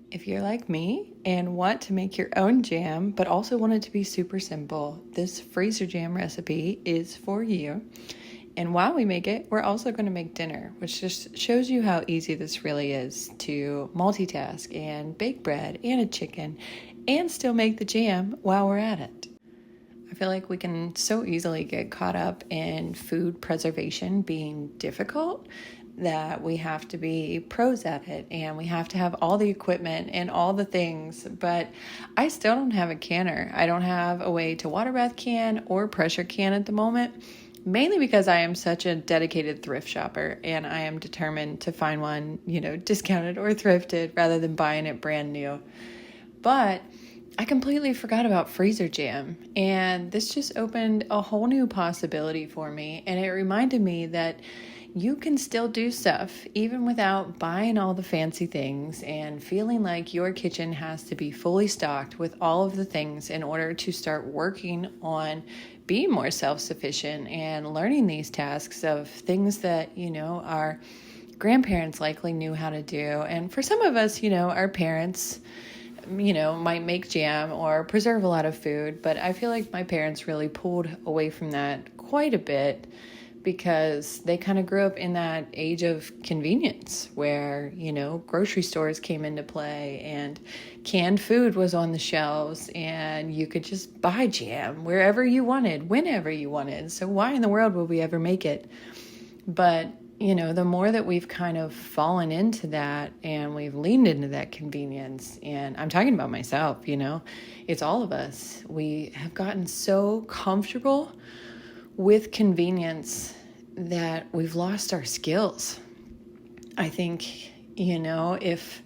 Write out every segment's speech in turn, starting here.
If you're like me and want to make your own jam, but also want it to be super simple, this freezer jam recipe is for you. And while we make it, we're also going to make dinner, which just shows you how easy this really is to multitask and bake bread and a chicken and still make the jam while we're at it. I feel like we can so easily get caught up in food preservation being difficult that we have to be pros at it and we have to have all the equipment and all the things, but I still don't have a canner. I don't have a way to water bath can or pressure can at the moment, mainly because I am such a dedicated thrift shopper and I am determined to find one, discounted or thrifted rather than buying it brand new. But I completely forgot about freezer jam, and this just opened a whole new possibility for me, and it reminded me that you can still do stuff even without buying all the fancy things and feeling like your kitchen has to be fully stocked with all of the things in order to start working on being more self-sufficient and learning these tasks of things that, our grandparents likely knew how to do. And for some of us, our parents might make jam or preserve a lot of food, but I feel like my parents really pulled away from that quite a bit because they kind of grew up in that age of convenience where, grocery stores came into play and canned food was on the shelves and you could just buy jam wherever you wanted, whenever you wanted. So why in the world would we ever make it? But the more that we've kind of fallen into that and we've leaned into that convenience, and I'm talking about myself, it's all of us. We have gotten so comfortable with convenience that we've lost our skills. I think, if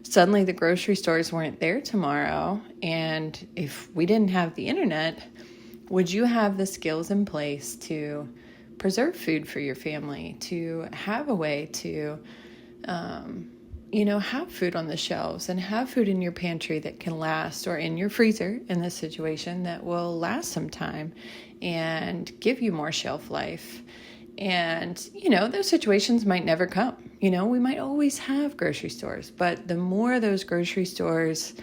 suddenly the grocery stores weren't there tomorrow and if we didn't have the internet, would you have the skills in place to preserve food for your family, to have a way to, have food on the shelves and have food in your pantry that can last, or in your freezer in this situation that will last some time and give you more shelf life? And, those situations might never come. We might always have grocery stores, but the more those grocery stores,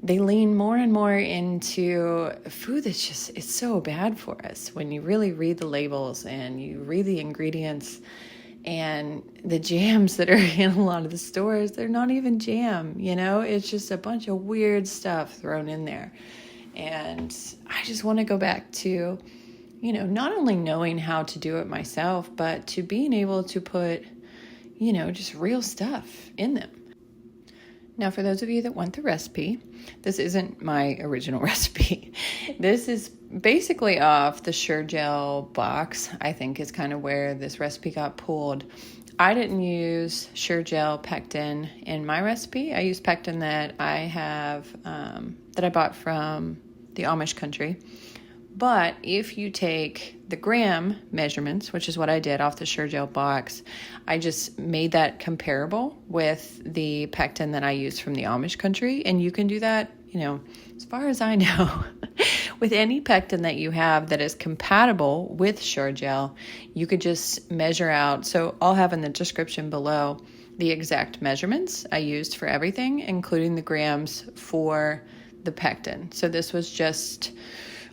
they lean more and more into food that's just, it's so bad for us. When you really read the labels and you read the ingredients and the jams that are in a lot of the stores, they're not even jam, it's just a bunch of weird stuff thrown in there. And I just want to go back to, not only knowing how to do it myself, but to being able to put, just real stuff in them. Now, for those of you that want the recipe, this isn't my original recipe. This is basically off the Sure Jell box, I think is kind of where this recipe got pulled. I didn't use Sure Jell Pectin in my recipe. I used pectin that I have, that I bought from the Amish Country. But if you take the gram measurements, which is what I did off the Sure Jell box, I just made that comparable with the pectin that I use from the Amish Country. And you can do that, as far as I know, with any pectin that you have that is compatible with Sure Jell, you could just measure out. So I'll have in the description below the exact measurements I used for everything, including the grams for the pectin. So this was just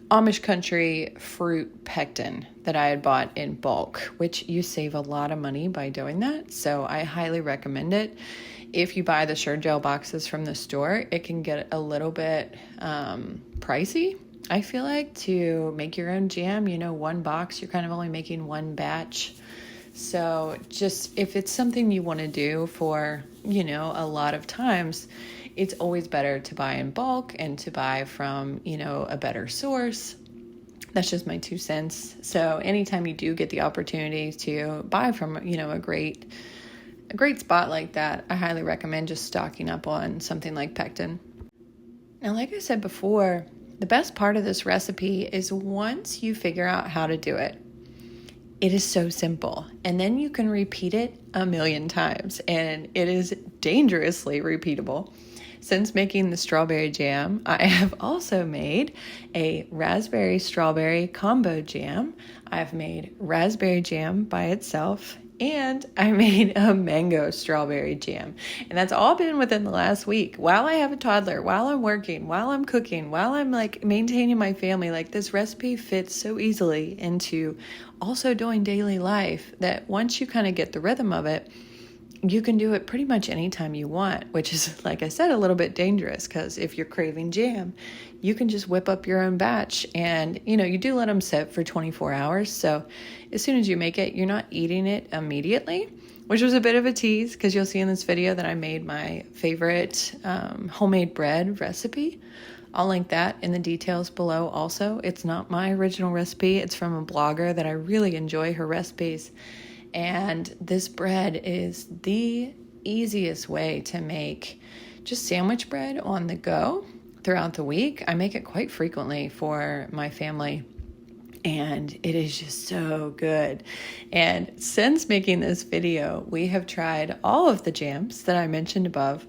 Amish Country fruit pectin that I had bought in bulk, which you save a lot of money by doing that. So I highly recommend it. If you buy the Sure Jell boxes from the store, it can get a little bit pricey, I feel like, to make your own jam. One box, you're kind of only making one batch. So just if it's something you want to do for, a lot of times, it's always better to buy in bulk and to buy from, a better source. That's just my 2 cents. So anytime you do get the opportunity to buy from, a great spot like that, I highly recommend just stocking up on something like pectin. Now, like I said before, the best part of this recipe is once you figure out how to do it, it is so simple. And then you can repeat it a million times, and it is dangerously repeatable. Since making the strawberry jam, I have also made a raspberry strawberry combo jam. I've made raspberry jam by itself And I made a mango strawberry jam. And that's all been within the last week. While I have a toddler, while I'm working, while I'm cooking, while I'm like maintaining my family, like this recipe fits so easily into also doing daily life that once you kind of get the rhythm of it, you can do it pretty much anytime you want, which is, like I said, a little bit dangerous because if you're craving jam, you can just whip up your own batch and, you do let them sit for 24 hours. So as soon as you make it, you're not eating it immediately, which was a bit of a tease because you'll see in this video that I made my favorite homemade bread recipe. I'll link that in the details below also. It's not my original recipe. It's from a blogger that I really enjoy her recipes. And this bread is the easiest way to make just sandwich bread on the go throughout the week. I make it quite frequently for my family, and it is just so good. And since making this video, we have tried all of the jams that I mentioned above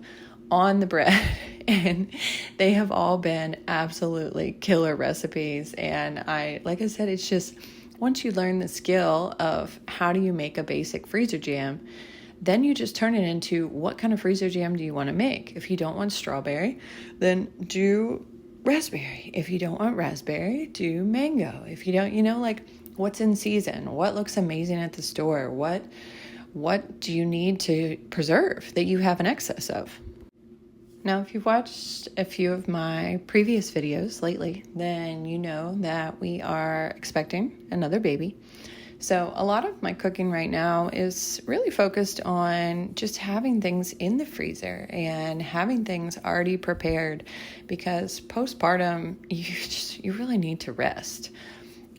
on the bread, and they have all been absolutely killer recipes. And like I said, it's just, once you learn the skill of how do you make a basic freezer jam, then you just turn it into what kind of freezer jam do you want to make. If you don't want strawberry, then do raspberry. If you don't want raspberry, do mango. If you don't, like what's in season, what looks amazing at the store, what do you need to preserve that you have an excess of. Now, if you've watched a few of my previous videos lately, then you know that we are expecting another baby. So a lot of my cooking right now is really focused on just having things in the freezer and having things already prepared, because postpartum, you really need to rest.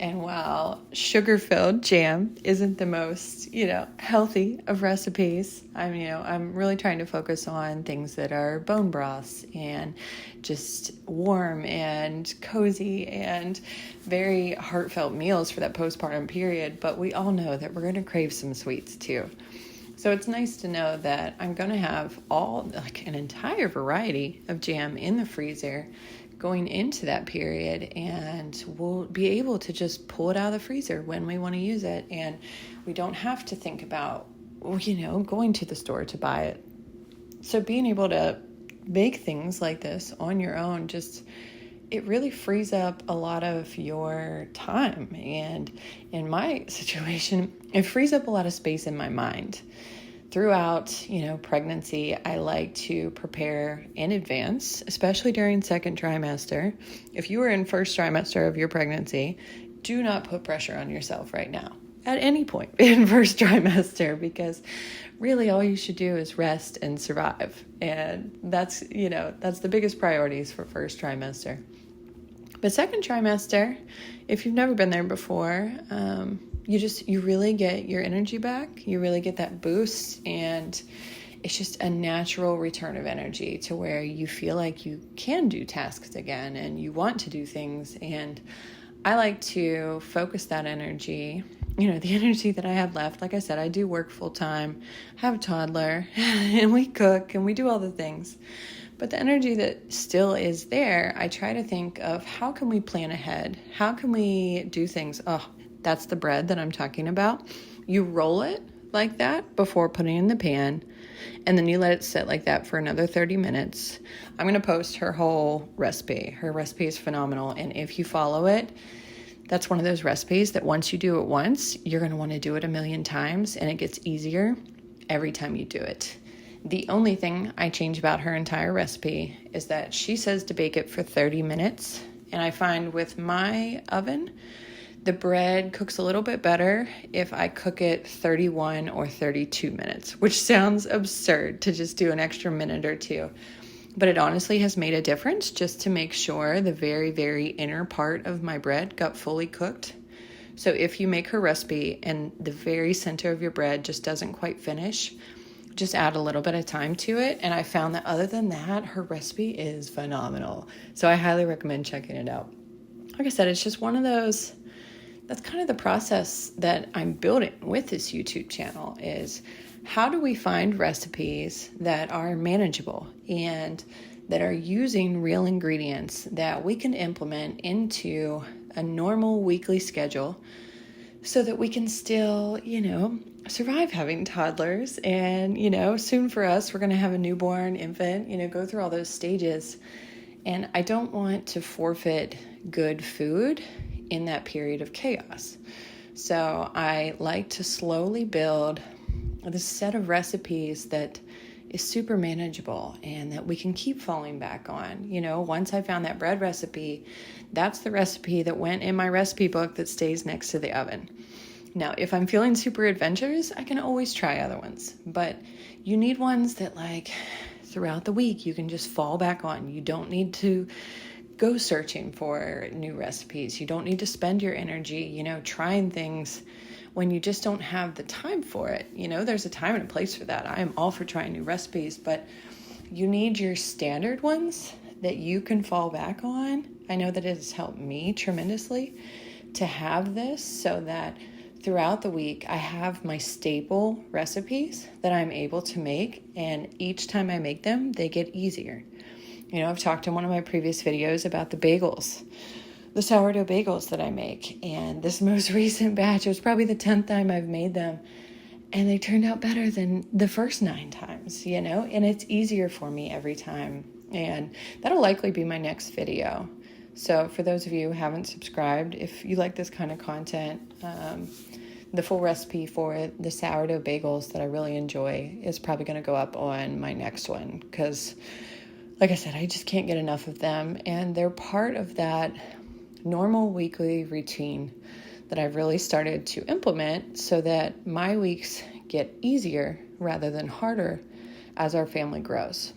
And while sugar-filled jam isn't the most, healthy of recipes, I'm really trying to focus on things that are bone broths and just warm and cozy and very heartfelt meals for that postpartum period. But we all know that we're going to crave some sweets too. So it's nice to know that I'm going to have an entire variety of jam in the freezer going into that period, and we'll be able to just pull it out of the freezer when we want to use it, and we don't have to think about going to the store to buy it. So being able to make things like this on your own, it really frees up a lot of your time, and in my situation, it frees up a lot of space in my mind. Throughout, pregnancy, I like to prepare in advance, especially during second trimester. If you are in first trimester of your pregnancy, do not put pressure on yourself right now at any point in first trimester, because really all you should do is rest and survive. And that's the biggest priorities for first trimester. But second trimester, if you've never been there before, you really get your energy back. You really get that boost, and it's just a natural return of energy to where you feel like you can do tasks again and you want to do things. And I like to focus that energy, the energy that I have left. Like I said, I do work full time, have a toddler, and we cook and we do all the things. But the energy that still is there, I try to think of how can we plan ahead? How can we do things? Oh, that's the bread that I'm talking about. You roll it like that before putting it in the pan, and then you let it sit like that for another 30 minutes. I'm going to post her whole recipe. Her recipe is phenomenal, and if you follow it, that's one of those recipes that once you do it once, you're going to want to do it a million times, and it gets easier every time you do it. The only thing I change about her entire recipe is that she says to bake it for 30 minutes, and I find with my oven, the bread cooks a little bit better if I cook it 31 or 32 minutes, which sounds absurd to just do an extra minute or two. But it honestly has made a difference just to make sure the very, very inner part of my bread got fully cooked. So if you make her recipe and the very center of your bread just doesn't quite finish, just add a little bit of time to it. And I found that other than that, her recipe is phenomenal. So I highly recommend checking it out. Like I said, it's just one of those, that's kind of the process that I'm building with this YouTube channel, is how do we find recipes that are manageable and that are using real ingredients that we can implement into a normal weekly schedule so that we can still, survive having toddlers. And, soon for us, we're going to have a newborn infant, go through all those stages. And I don't want to forfeit good food in that period of chaos. So I like to slowly build this set of recipes that is super manageable and that we can keep falling back on. Once I found that bread recipe, that's the recipe that went in my recipe book that stays next to the oven. Now, if I'm feeling super adventurous, I can always try other ones, but you need ones that throughout the week you can just fall back on. You don't need to go searching for new recipes. You don't need to spend your energy, trying things when you just don't have the time for it. There's a time and a place for that. I am all for trying new recipes, but you need your standard ones that you can fall back on. I know that it has helped me tremendously to have this so that throughout the week I have my staple recipes that I'm able to make, and each time I make them, they get easier. I've talked in one of my previous videos about the bagels, the sourdough bagels that I make. And this most recent batch, it was probably the 10th time I've made them. And they turned out better than the first 9 times, and it's easier for me every time. And that'll likely be my next video. So for those of you who haven't subscribed, if you like this kind of content, the full recipe for the sourdough bagels that I really enjoy is probably going to go up on my next one, because like I said, I just can't get enough of them. And they're part of that normal weekly routine that I've really started to implement so that my weeks get easier rather than harder as our family grows.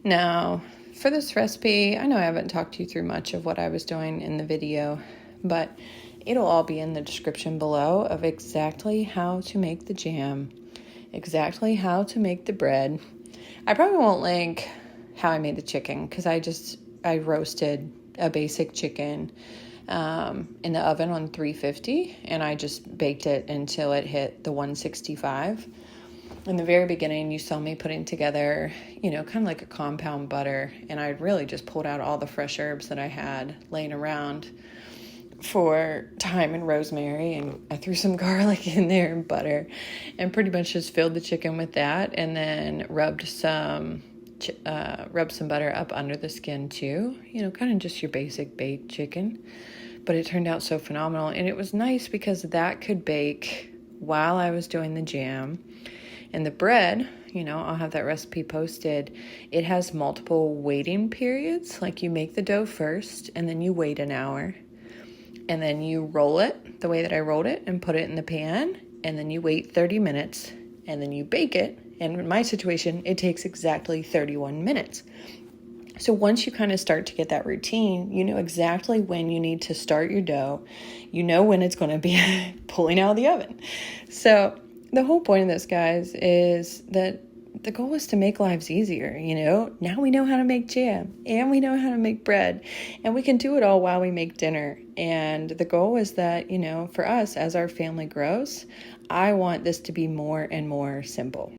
Now, for this recipe, I know I haven't talked to you through much of what I was doing in the video, but it'll all be in the description below of exactly how to make the jam, exactly how to make the bread. I probably won't link how I made the chicken because I roasted a basic chicken in the oven on 350, and I just baked it until it hit the 165. In the very beginning, you saw me putting together, kind of like a compound butter, and I really just pulled out all the fresh herbs that I had laying around for thyme and rosemary, and I threw some garlic in there and butter, and pretty much just filled the chicken with that, and then rubbed some butter up under the skin too, kind of just your basic baked chicken. But it turned out so phenomenal, and it was nice because that could bake while I was doing the jam. And the bread, I'll have that recipe posted. It has multiple waiting periods. Like you make the dough first, and then you wait an hour, and then you roll it the way that I rolled it and put it in the pan, and then you wait 30 minutes, and then you bake it. And in my situation, it takes exactly 31 minutes. So once you kind of start to get that routine, you know exactly when you need to start your dough. You know when it's going to be pulling out of the oven. So the whole point of this, guys, is that the goal is to make lives easier. Now we know how to make jam, and we know how to make bread, and we can do it all while we make dinner. And the goal is that, for us, as our family grows, I want this to be more and more simple.